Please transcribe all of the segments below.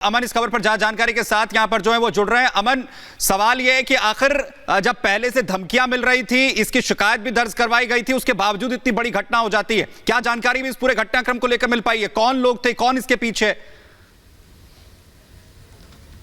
अमन इस खबर पर जानकारी के साथ यहां पर जो है वो जुड़ रहे हैं। अमन, सवाल यह है कि आखिर जब पहले से धमकियां मिल रही थी, इसकी शिकायत भी दर्ज करवाई गई थी, उसके बावजूद इतनी बड़ी घटना हो जाती है, क्या जानकारी भी इस पूरे घटनाक्रम को लेकर मिल पाई है? कौन लोग थे, कौन इसके पीछे?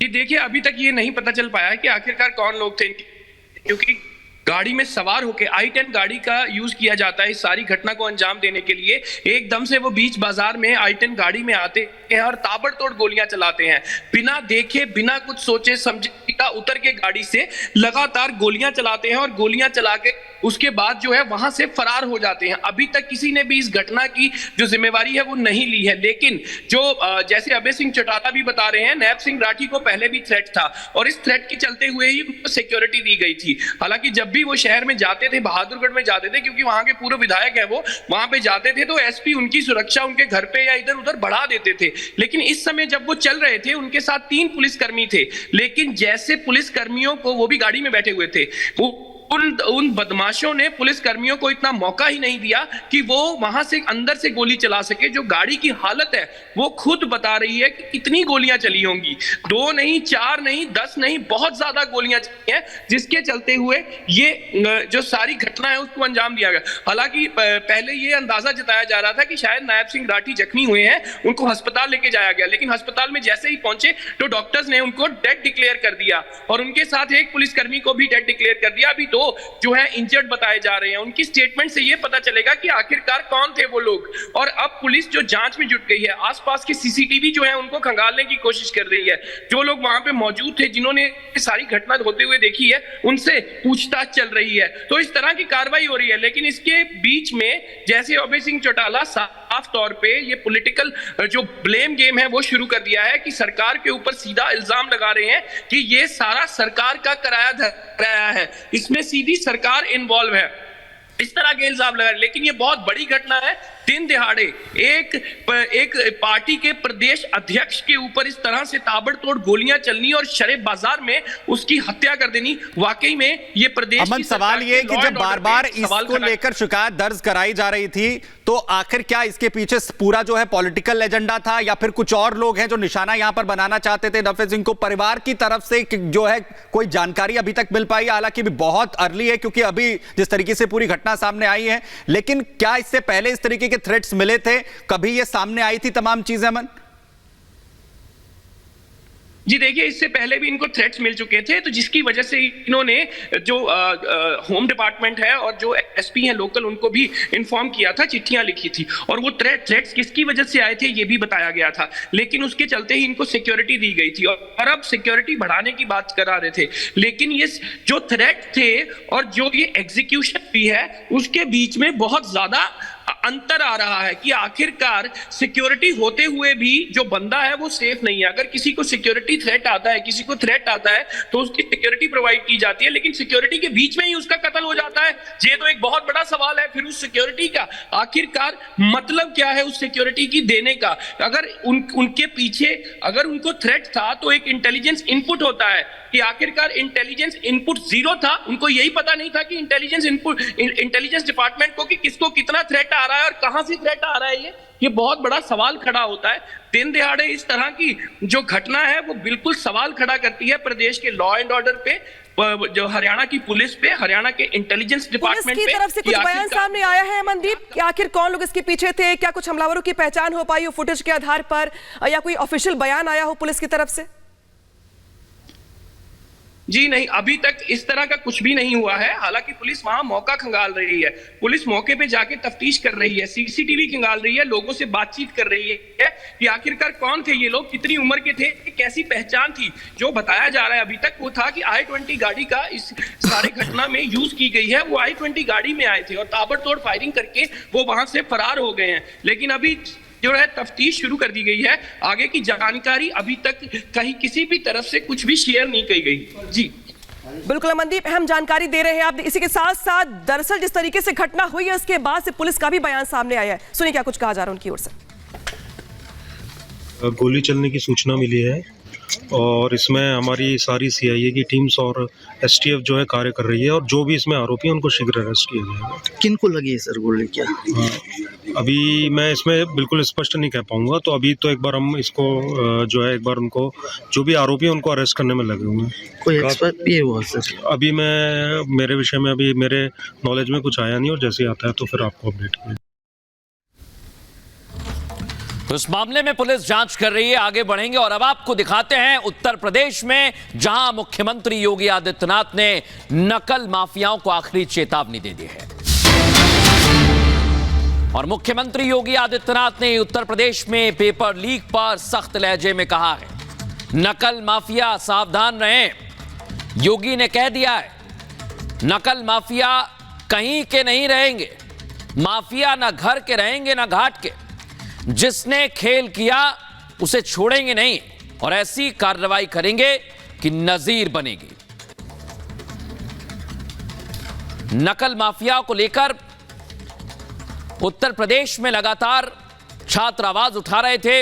जी देखिए, अभी तक ये नहीं पता चल पाया है कि आखिरकार कौन लोग थे, क्योंकि गाड़ी में सवार होकर i10 गाड़ी का यूज किया जाता है इस सारी घटना को अंजाम देने के लिए। एकदम से वो बीच बाजार में i10 गाड़ी में आते हैं और ताबड़तोड़ गोलियां चलाते हैं, बिना देखे बिना कुछ सोचे समझे उतर के गाड़ी से लगातार गोलियां चलाते हैं और गोलियां चला के उसके बाद जो है वहां से फरार हो जाते हैं। अभी तक किसी ने भी इस घटना की जो जिम्मेवारी है वो नहीं ली है, लेकिन जो जैसे अभय सिंह चौटाला भी बता रहे हैं, नैब सिंह राठी को पहले भी थ्रेट था और इस थ्रेट के चलते हुए ही उनको सिक्योरिटी दी गई थी। हालांकि जब भी वो शहर में जाते थे, बहादुरगढ़ में जाते थे, क्योंकि वहां के पूर्व विधायक है वो, वहां पे जाते थे तो एसपी उनकी सुरक्षा उनके घर पे या इधर उधर बढ़ा देते थे। लेकिन इस समय जब वो चल रहे थे, उनके साथ 3 पुलिसकर्मी थे, लेकिन जैसे पुलिसकर्मियों को, वो भी गाड़ी में बैठे हुए थे, वो उन बदमाशों ने पुलिस कर्मियों को इतना मौका ही नहीं दिया कि वो वहां से अंदर से गोली चला सके। जो गाड़ी की हालत है वो खुद बता रही है कि कितनी गोलियां चली होंगी, 2 नहीं, 4 नहीं, 10 नहीं, बहुत ज्यादा गोलियां चली हैं, जिसके चलते हुए ये जो सारी घटना है उसको अंजाम दिया गया। हालांकि पहले ये अंदाजा जताया जा रहा था कि शायद नायब सिंह राठी जख्मी हुए हैं, उनको अस्पताल लेके जाया गया, लेकिन अस्पताल में जैसे ही पहुंचे तो डॉक्टर्स ने उनको डेड डिक्लेयर कर दिया और उनके साथ एक पुलिसकर्मी को भी डेड डिक्लेयर कर दिया। अभी जो है इंजर्ड बताए जा रहे हैं। उनकी स्टेटमेंट से यह पता चलेगा कि आखिरकार कौन थे वो लोग। और अब पुलिस जो जांच में जुट गई है, आसपास के सीसीटीवी जो है उनको खंगालने की कोशिश कर रही है। जो लोग वहां पे मौजूद थे, जिन्होंने सारी घटना होते हुए देखी है, उनसे पूछताछ चल रही है। तो इस तरह की कार्रवाई हो रही है, लेकिन इसके बीच में जैसे अभय सिंह चौटाला साफ तौर पे ये पॉलिटिकल जो ब्लेम गेम है वो शुरू कर दिया है कि सरकार के ऊपर सीधा इल्जाम लगा रहे हैं कि ये सारा सरकार का कराया धराया है, इसमें सीधी सरकार इन्वॉल्व है, इस तरह के इल्जाम लगा। लेकिन ये बहुत बड़ी घटना है, दिन दिहाड़े एक पार्टी के प्रदेश अध्यक्ष के ऊपर इस तरह से ताबड़तोड़ गोलियां चलनी और शरेब बाजार में उसकी हत्या कर देनी, वाकई में ये प्रदेश अमन, सवाल ये कि जब बार बार इसको लेकर शिकायत दर्ज कराई जा रही थी, तो आखिर क्या इसके पीछे पूरा जो है पॉलिटिकल एजेंडा था या फिर कुछ और लोग हैं जो निशाना यहां पर बनाना चाहते थे नफे सिंह को? परिवार की तरफ से जो है कोई जानकारी अभी तक मिल पाई? हालांकि भी बहुत अर्ली है, क्योंकि अभी जिस तरीके से पूरी घटना सामने आई है, लेकिन क्या इससे पहले इस तरीके के थ्रेट्स मिले थे? कभी ये सामने आई थी तमाम चीजें? अमन जी देखिए, इससे पहले भी इनको थ्रेट्स मिल चुके थे, तो जिसकी वजह से इन्होंने जो होम डिपार्टमेंट है और जो एसपी हैं लोकल, उनको भी इन्फॉर्म किया था, चिट्ठियां लिखी थी। और वो थ्रेट्स किसकी वजह से आए थे ये भी बताया गया था, लेकिन उसके चलते ही इनको सिक्योरिटी दी गई थी और अब सिक्योरिटी बढ़ाने की बात करा रहे थे। लेकिन ये जो थ्रेट थे और जो ये एग्जीक्यूशन भी है, उसके बीच में बहुत ज्यादा अंतर आ रहा है कि आखिरकार सिक्योरिटी होते हुए भी जो बंदा है वो सेफ नहीं है। अगर किसी को सिक्योरिटी थ्रेट आता है, किसी को थ्रेट आता है, तो उसकी सिक्योरिटी प्रोवाइड की जाती है, लेकिन सिक्योरिटी के बीच में ही उसका कत्ल हो जाता है। ये तो एक बहुत बड़ा सवाल है। फिर उस सिक्योरिटी का आखिरकार मतलब क्या है, उस सिक्योरिटी की देने का? अगर उनके पीछे अगर उनको थ्रेट था तो एक इंटेलिजेंस इनपुट होता है कि आखिरकार इंटेलिजेंस इनपुट 0 था। उनको यही पता नहीं था कि इंटेलिजेंस डिपार्टमेंट को कि किसको कितना थ्रेट आ रहा है और कहां से थ्रेट आ रहा है। ये बहुत बड़ा सवाल खड़ा होता है। दिन दिहाड़े इस तरह की जो घटना है वो बिल्कुल सवाल खड़ा करती है प्रदेश के लॉ एंड ऑर्डर पे, जो हरियाणा की पुलिस पे, हरियाणा के इंटेलिजेंस डिपार्टमेंट पे। पुलिस की तरफ से कुछ बयान सामने आया है मनदीप कि आखिर कौन लोग इसके पीछे थे? क्या कुछ हमलावरों की पहचान हो पाई हो फुटेज के आधार पर, या कोई ऑफिशियल बयान आया हो पुलिस की तरफ से? जी नहीं, अभी तक इस तरह का कुछ भी नहीं हुआ है। हालांकि पुलिस वहां मौका खंगाल रही है, पुलिस मौके पे जाके तफ्तीश कर रही है, सीसीटीवी खंगाल रही है, लोगों से बातचीत कर रही है कि आखिरकार कौन थे ये लोग, कितनी उम्र के थे, कैसी पहचान थी। जो बताया जा रहा है अभी तक वो था कि i20 गाड़ी का इस सारी घटना में यूज की गई है। वो i20 गाड़ी में आए थे और ताबड़तोड़ फायरिंग करके वो वहां से फरार हो गए हैं। लेकिन अभी जो है तफ्तीश शुरू कर दी गई है, आगे की जानकारी अभी तक कहीं किसी भी तरफ से कुछ भी शेयर नहीं की गई। जी बिल्कुल अमनदीप, हम जानकारी दे रहे हैं आप। इसी के साथ साथ दरअसल जिस तरीके से घटना हुई है उसके बाद से पुलिस का भी बयान सामने आया है, सुनिए क्या कुछ कहा जा रहा है उनकी ओर से। गोली चलने की सूचना मिली है और इसमें हमारी सारी सीआईए की टीम्स और एसटीएफ जो है कार्य कर रही है और जो भी इसमें आरोपी हैं उनको शीघ्र अरेस्ट किया जाएगा। किनको लगी है सर गोली? क्या अभी मैं इसमें बिल्कुल स्पष्ट नहीं कह पाऊंगा, तो अभी तो एक बार हम इसको जो है एक बार उनको जो भी आरोपी हैं उनको अरेस्ट करने में लगे हुए हैं। कोई एक्सपर्ट भी हुआ सर? अभी मेरे विषय में अभी मेरे नॉलेज में कुछ आया नहीं, और जैसे आता है तो फिर आपको अपडेट करें। उस मामले में पुलिस जांच कर रही है, आगे बढ़ेंगे। और अब आपको दिखाते हैं उत्तर प्रदेश में, जहां मुख्यमंत्री योगी आदित्यनाथ ने नकल माफियाओं को आखिरी चेतावनी दे दी है। और मुख्यमंत्री योगी आदित्यनाथ ने उत्तर प्रदेश में पेपर लीक पर सख्त लहजे में कहा है, नकल माफिया सावधान रहें। योगी ने कह दिया है, नकल माफिया कहीं के नहीं रहेंगे, माफिया ना घर के रहेंगे ना घाट के। जिसने खेल किया उसे छोड़ेंगे नहीं, और ऐसी कार्रवाई करेंगे कि नजीर बनेगी। नकल माफिया को लेकर उत्तर प्रदेश में लगातार छात्र आवाज उठा रहे थे।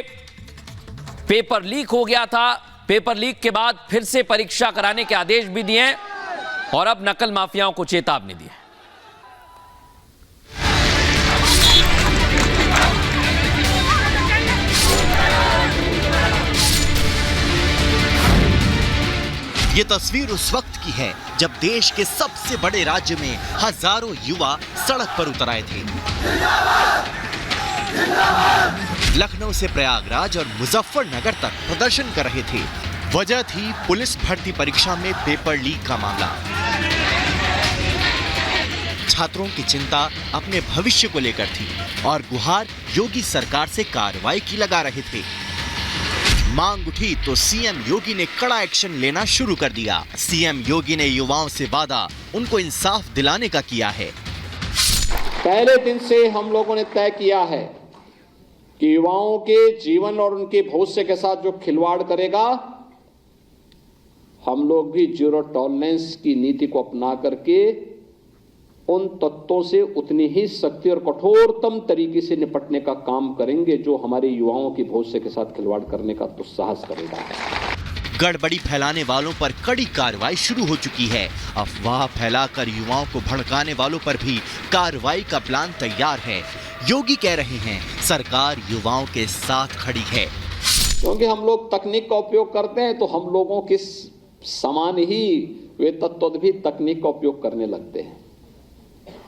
पेपर लीक हो गया था, पेपर लीक के बाद फिर से परीक्षा कराने के आदेश भी दिए हैं, और अब नकल माफियाओं को चेतावनी दी है। ये तस्वीर उस वक्त की है जब देश के सबसे बड़े राज्य में हजारों युवा सड़क पर उतर आए थे। लखनऊ से प्रयागराज और मुजफ्फरनगर तक प्रदर्शन कर रहे थे। वजह थी पुलिस भर्ती परीक्षा में पेपर लीक का मामला। छात्रों की चिंता अपने भविष्य को लेकर थी और गुहार योगी सरकार से कार्रवाई की लगा रहे थे। मांग उठी तो सीएम योगी ने कड़ा एक्शन लेना शुरू कर दिया। सीएम योगी ने युवाओं से वादा उनको इंसाफ दिलाने का किया है। पहले दिन से हम लोगों ने तय किया है कि युवाओं के जीवन और उनके भविष्य के साथ जो खिलवाड़ करेगा, हम लोग भी जीरो टॉलरेंस की नीति को अपना करके उन तत्वों से उतनी ही सख्ती और कठोरतम तरीके से निपटने का काम करेंगे जो हमारे युवाओं के भविष्य के साथ खिलवाड़ करने का दुस्साहस करेगा। गड़बड़ी फैलाने वालों पर कड़ी कार्रवाई शुरू हो चुकी है। अफवाह फैलाकर युवाओं को भड़काने वालों पर भी कार्रवाई का प्लान तैयार है। योगी कह रहे हैं, सरकार युवाओं के साथ खड़ी है। क्योंकि हम लोग तकनीक का उपयोग करते हैं तो हम लोगों के समान ही वे तत्व भी तकनीक का उपयोग करने लगते हैं।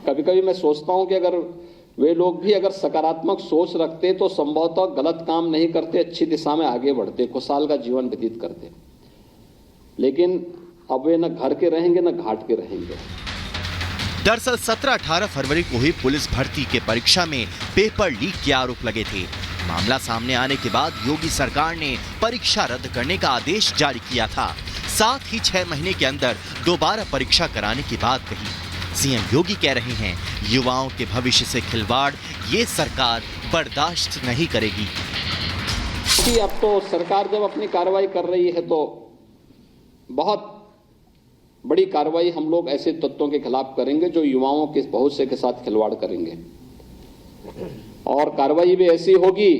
कभी कभी मैं सोचता हूं कि अगर वे लोग भी अगर सकारात्मक सोच रखते तो संभवतः गलत काम नहीं करते, अच्छी दिशा में आगे बढ़ते, खुशहाल का जीवन व्यतीत करते। लेकिन अब वे न घर के रहेंगे न घाट के रहेंगे। दरअसल 17-18 फरवरी को हुई पुलिस भर्ती के परीक्षा में पेपर लीक के आरोप लगे थे। मामला सामने आने के बाद योगी सरकार ने परीक्षा रद्द करने का आदेश जारी किया था। साथ ही 6 महीने के अंदर दोबारा परीक्षा कराने की बात कही। सीएम योगी कह रहे हैं, युवाओं के भविष्य से खिलवाड़ ये सरकार बर्दाश्त नहीं करेगी। अब तो सरकार जब अपनी कार्रवाई कर रही है तो बहुत बड़ी कार्रवाई हम लोग ऐसे तत्वों के खिलाफ करेंगे जो युवाओं के भविष्य के साथ खिलवाड़ करेंगे, और कार्रवाई भी ऐसी होगी